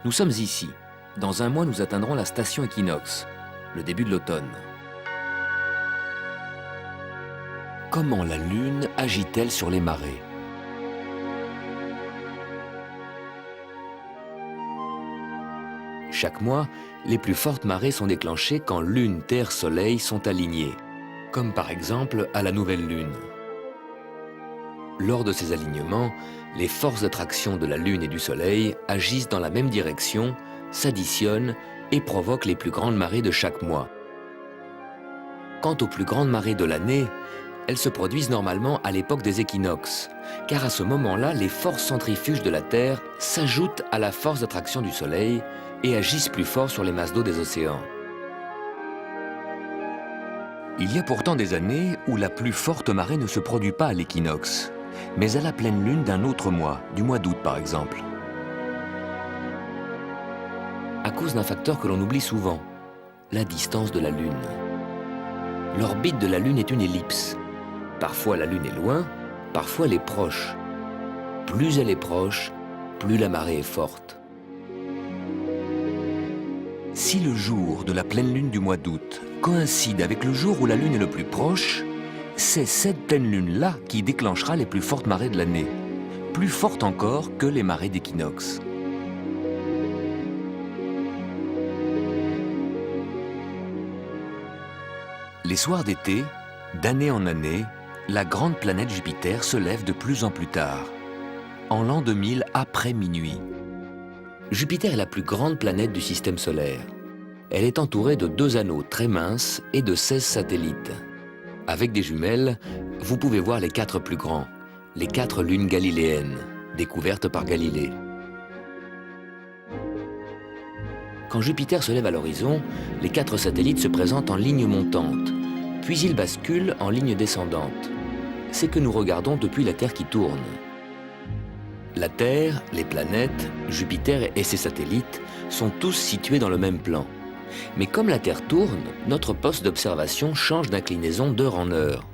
Nous sommes ici. Dans un mois, nous atteindrons la station équinoxe, le début de l'automne. Comment la Lune agit-elle sur les marées? Chaque mois, les plus fortes marées sont déclenchées quand Lune, Terre, Soleil sont alignés, comme par exemple à la nouvelle Lune. Lors de ces alignements, les forces d'attraction de la Lune et du Soleil agissent dans la même direction, s'additionnent et provoquent les plus grandes marées de chaque mois. Quant aux plus grandes marées de l'année, elles se produisent normalement à l'époque des équinoxes, car à ce moment-là, les forces centrifuges de la Terre s'ajoutent à la force d'attraction du Soleil et agissent plus fort sur les masses d'eau des océans. Il y a pourtant des années où la plus forte marée ne se produit pas à l'équinoxe, mais à la pleine lune d'un autre mois, du mois d'août par exemple. À cause d'un facteur que l'on oublie souvent, la distance de la Lune. L'orbite de la Lune est une ellipse. Parfois la Lune est loin, parfois elle est proche. Plus elle est proche, plus la marée est forte. Si le jour de la pleine lune du mois d'août coïncide avec le jour où la Lune est le plus proche, c'est cette pleine lune-là qui déclenchera les plus fortes marées de l'année, plus fortes encore que les marées d'équinoxe. Les soirs d'été, d'année en année, la grande planète Jupiter se lève de plus en plus tard, en l'an 2000 après minuit. Jupiter est la plus grande planète du système solaire. Elle est entourée de 2 anneaux très minces et de 16 satellites. Avec des jumelles, vous pouvez voir les 4 plus grands, les 4 lunes galiléennes, découvertes par Galilée. Quand Jupiter se lève à l'horizon, les 4 satellites se présentent en ligne montante, puis ils basculent en ligne descendante. C'est que nous regardons depuis la Terre qui tourne. La Terre, les planètes, Jupiter et ses satellites sont tous situés dans le même plan. Mais comme la Terre tourne, notre poste d'observation change d'inclinaison d'heure en heure.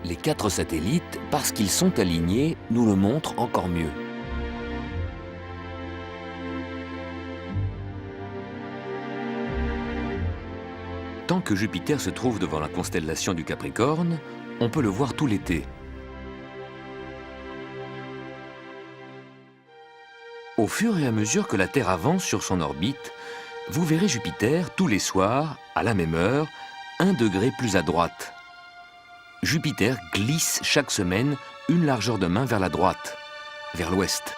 Les 4 satellites, parce qu'ils sont alignés, nous le montrent encore mieux. Tant que Jupiter se trouve devant la constellation du Capricorne, on peut le voir tout l'été. Au fur et à mesure que la Terre avance sur son orbite, vous verrez Jupiter tous les soirs, à la même heure, 1 degré plus à droite. Jupiter glisse chaque semaine une largeur de main vers la droite, vers l'ouest.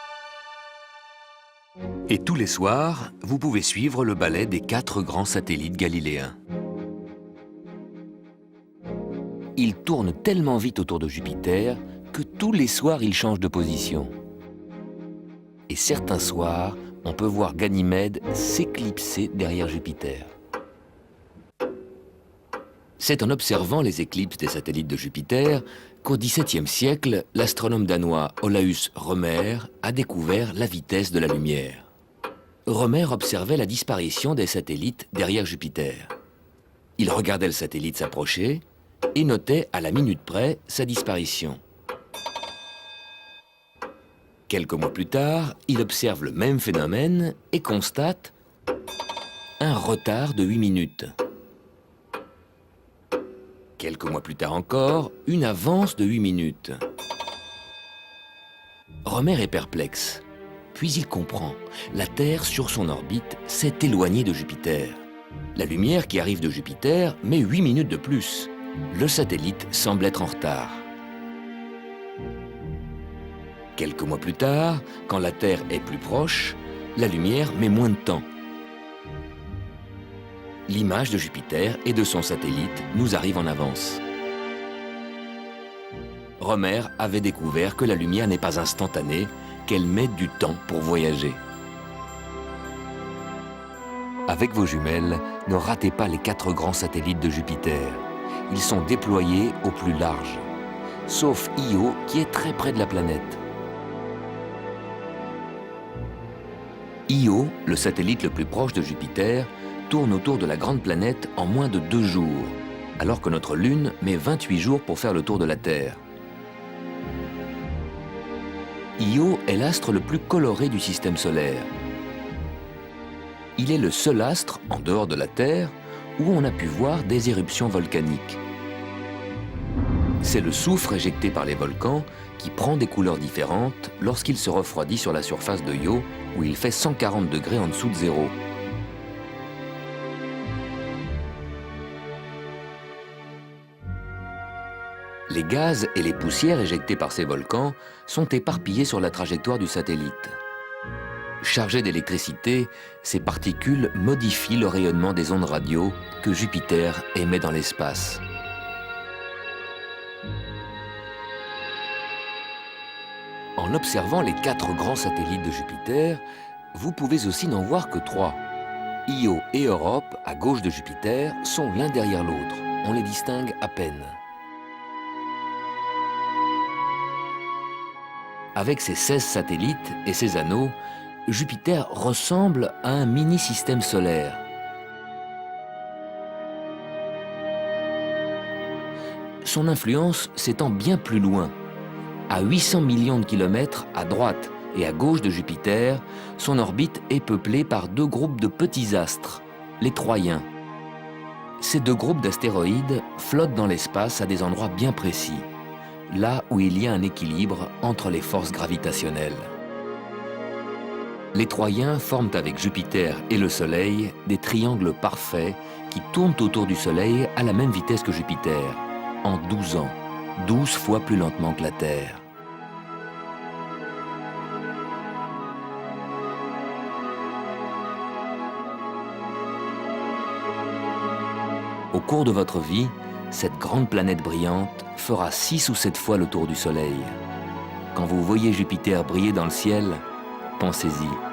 Et tous les soirs, vous pouvez suivre le balai des 4 grands satellites galiléens. Ils tournent tellement vite autour de Jupiter que tous les soirs, ils changent de position. Et certains soirs, on peut voir Ganymède s'éclipser derrière Jupiter. C'est en observant les éclipses des satellites de Jupiter qu'au XVIIe siècle, l'astronome danois Olaus Rømer a découvert la vitesse de la lumière. Rømer observait la disparition des satellites derrière Jupiter. Il regardait le satellite s'approcher et notait à la minute près sa disparition. Quelques mois plus tard, il observe le même phénomène et constate un retard de 8 minutes. Quelques mois plus tard encore, une avance de 8 minutes. Rømer est perplexe. Puis il comprend. La Terre, sur son orbite, s'est éloignée de Jupiter. La lumière qui arrive de Jupiter met 8 minutes de plus. Le satellite semble être en retard. Quelques mois plus tard, quand la Terre est plus proche, la lumière met moins de temps. L'image de Jupiter et de son satellite nous arrive en avance. Rømer avait découvert que la lumière n'est pas instantanée, qu'elle met du temps pour voyager. Avec vos jumelles, ne ratez pas les 4 grands satellites de Jupiter. Ils sont déployés au plus large, sauf Io qui est très près de la planète. Io, le satellite le plus proche de Jupiter, tourne autour de la grande planète en moins de 2 jours, alors que notre Lune met 28 jours pour faire le tour de la Terre. Io est l'astre le plus coloré du système solaire. Il est le seul astre, en dehors de la Terre, où on a pu voir des éruptions volcaniques. C'est le soufre éjecté par les volcans qui prend des couleurs différentes lorsqu'il se refroidit sur la surface de Io, où il fait 140 degrés en dessous de zéro. Les gaz et les poussières éjectés par ces volcans sont éparpillés sur la trajectoire du satellite. Chargées d'électricité, ces particules modifient le rayonnement des ondes radio que Jupiter émet dans l'espace. En observant les 4 grands satellites de Jupiter, vous pouvez aussi n'en voir que 3. Io et Europe, à gauche de Jupiter, sont l'un derrière l'autre. On les distingue à peine. Avec ses 16 satellites et ses anneaux, Jupiter ressemble à un mini-système solaire. Son influence s'étend bien plus loin. À 800 millions de kilomètres à droite et à gauche de Jupiter, son orbite est peuplée par 2 groupes de petits astres, les Troyens. Ces 2 groupes d'astéroïdes flottent dans l'espace à des endroits bien précis, là où il y a un équilibre entre les forces gravitationnelles. Les Troyens forment avec Jupiter et le Soleil des triangles parfaits qui tournent autour du Soleil à la même vitesse que Jupiter, en 12 ans, 12 fois plus lentement que la Terre. Au cours de votre vie, cette grande planète brillante fera 6 ou 7 fois le tour du Soleil. Quand vous voyez Jupiter briller dans le ciel, pensez-y.